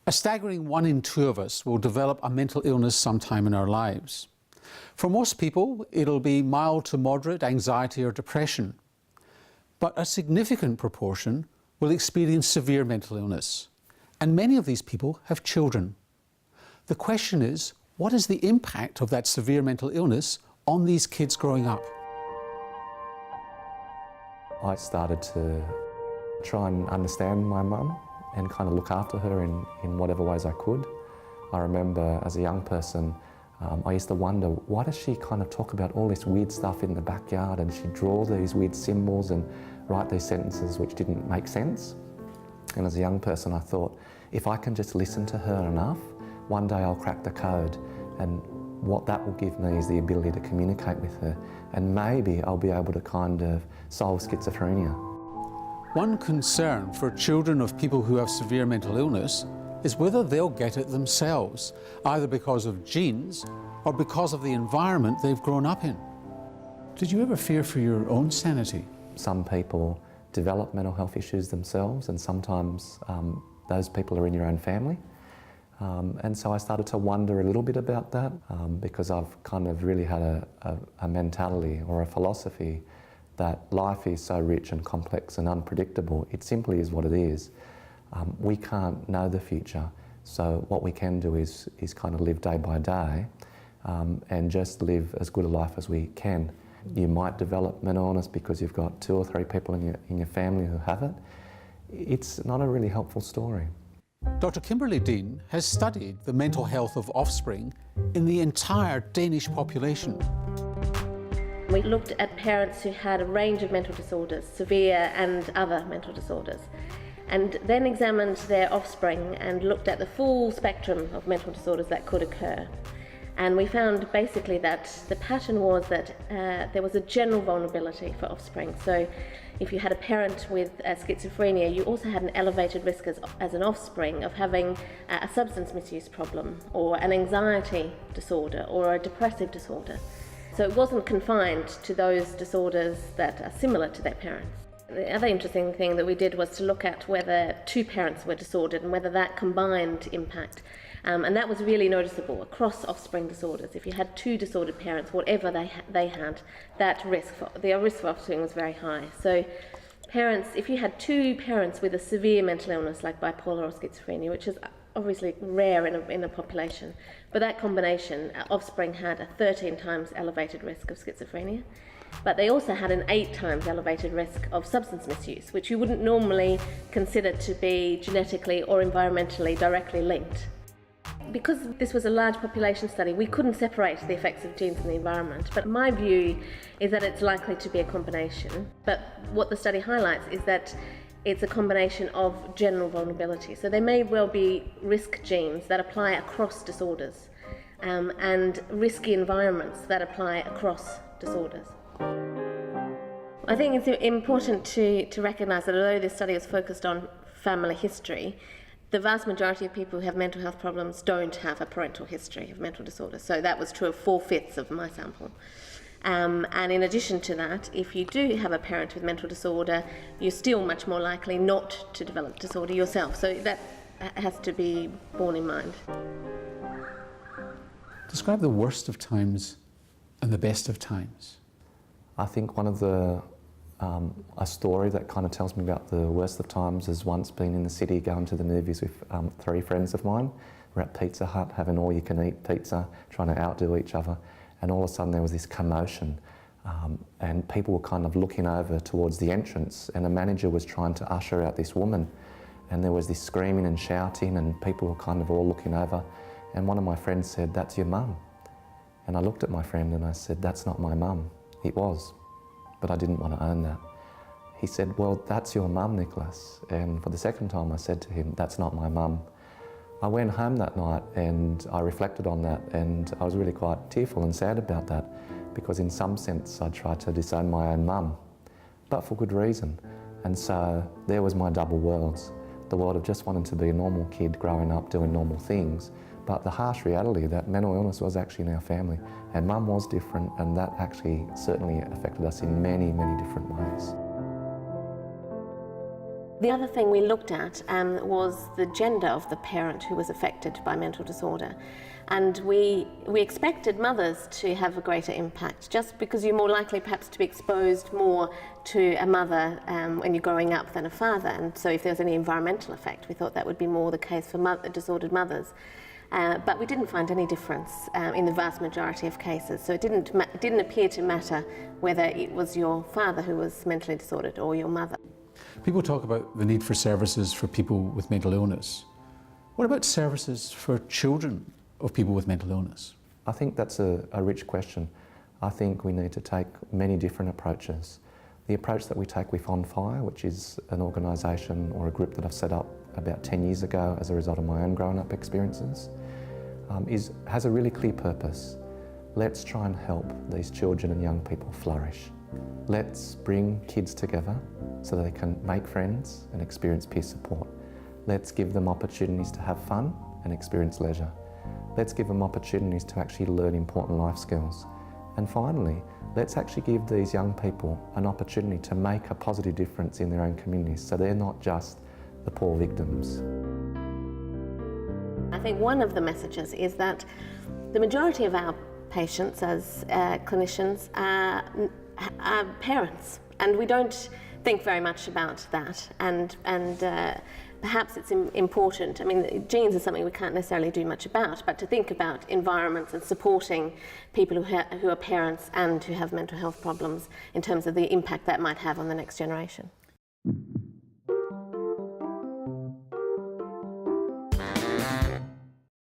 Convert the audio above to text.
A staggering 1 in 2 of us will develop a mental illness sometime in our lives. For most people, it'll be mild to moderate anxiety or depression. But a significant proportion will experience severe mental illness. And many of these people have children. The question is, what is the impact of that severe mental illness on these kids growing up? I started to try and understand my mum and kind of look after her in whatever ways I could. I remember as a young person, I used to wonder, why does she kind of talk about all this weird stuff in the backyard, and she'd draw these weird symbols and write these sentences which didn't make sense. And as a young person I thought, if I can just listen to her enough, one day I'll crack the code, and what that will give me is the ability to communicate with her, and maybe I'll be able to kind of solve schizophrenia. One concern for children of people who have severe mental illness is whether they'll get it themselves, either because of genes or because of the environment they've grown up in. Did you ever fear for your own sanity? Some people develop mental health issues themselves, and sometimes those people are in your own family. And so I started to wonder a little bit about that because I've kind of really had a mentality or a philosophy that life is so rich and complex and unpredictable. It simply is what it is. We can't know the future, so what we can do is kind of live day by day and just live as good a life as we can. You might develop mental illness because you've got 2 or 3 people in your family who have it. It's not a really helpful story. Dr. Kimberly Dean has studied the mental health of offspring in the entire Danish population. We looked at parents who had a range of mental disorders, severe and other mental disorders, and then examined their offspring and looked at the full spectrum of mental disorders that could occur. And we found basically that the pattern was that there was a general vulnerability for offspring. So if you had a parent with schizophrenia, you also had an elevated risk as an offspring of having a substance misuse problem, or an anxiety disorder, or a depressive disorder. So it wasn't confined to those disorders that are similar to their parents. The other interesting thing that we did was to look at whether 2 parents were disordered and whether that combined impact. And that was really noticeable across offspring disorders. If you had 2 disordered parents, whatever they had, the risk for offspring was very high. So parents, if you had 2 parents with a severe mental illness like bipolar or schizophrenia, which is obviously rare in a population, but that combination, offspring had a 13 times elevated risk of schizophrenia, but they also had an 8 times elevated risk of substance misuse, which you wouldn't normally consider to be genetically or environmentally directly linked. Because this was a large population study, we couldn't separate the effects of genes in the environment, but my view is that it's likely to be a combination. But what the study highlights is that it's a combination of general vulnerability. So there may well be risk genes that apply across disorders, and risky environments that apply across disorders. I think it's important to recognise that although this study is focused on family history, the vast majority of people who have mental health problems don't have a parental history of mental disorders. So that was true of 4/5 of my sample. And in addition to that, if you do have a parent with mental disorder, you're still much more likely not to develop disorder yourself. So that has to be borne in mind. Describe the worst of times and the best of times. I think one of a story that kind of tells me about the worst of times is once being in the city going to the movies with 3 friends of mine. We're at Pizza Hut having all-you-can-eat pizza, trying to outdo each other, and all of a sudden there was this commotion and people were kind of looking over towards the entrance, and a manager was trying to usher out this woman, and there was this screaming and shouting and people were kind of all looking over, and one of my friends said, "That's your mum." And I looked at my friend and I said, "That's not my mum." It was, but I didn't want to own that. He said, "Well, that's your mum, Nicholas." And for the second time I said to him, "That's not my mum." I went home that night and I reflected on that, and I was really quite tearful and sad about that, because in some sense I tried to disown my own mum, but for good reason. And so there was my double worlds. The world of just wanting to be a normal kid growing up doing normal things, but the harsh reality that mental illness was actually in our family, and mum was different, and that actually certainly affected us in many, many different ways. The other thing we looked at was the gender of the parent who was affected by mental disorder. And we expected mothers to have a greater impact, just because you're more likely perhaps to be exposed more to a mother when you're growing up than a father. And so if there's any environmental effect, we thought that would be more the case for disordered mothers. But we didn't find any difference in the vast majority of cases. So it didn't appear to matter whether it was your father who was mentally disordered or your mother. People talk about the need for services for people with mental illness. What about services for children of people with mental illness? I think that's a rich question. I think we need to take many different approaches. The approach that we take with On Fire, which is an organisation or a group that I've set up about 10 years ago as a result of my own growing up experiences, has a really clear purpose. Let's try and help these children and young people flourish. Let's bring kids together so they can make friends and experience peer support. Let's give them opportunities to have fun and experience leisure. Let's give them opportunities to actually learn important life skills. And finally, let's actually give these young people an opportunity to make a positive difference in their own communities so they're not just the poor victims. I think one of the messages is that the majority of our patients as clinicians are parents, and we don't think very much about that, and perhaps it's important. I mean, genes are something we can't necessarily do much about, but to think about environments and supporting people who are parents and who have mental health problems in terms of the impact that might have on the next generation.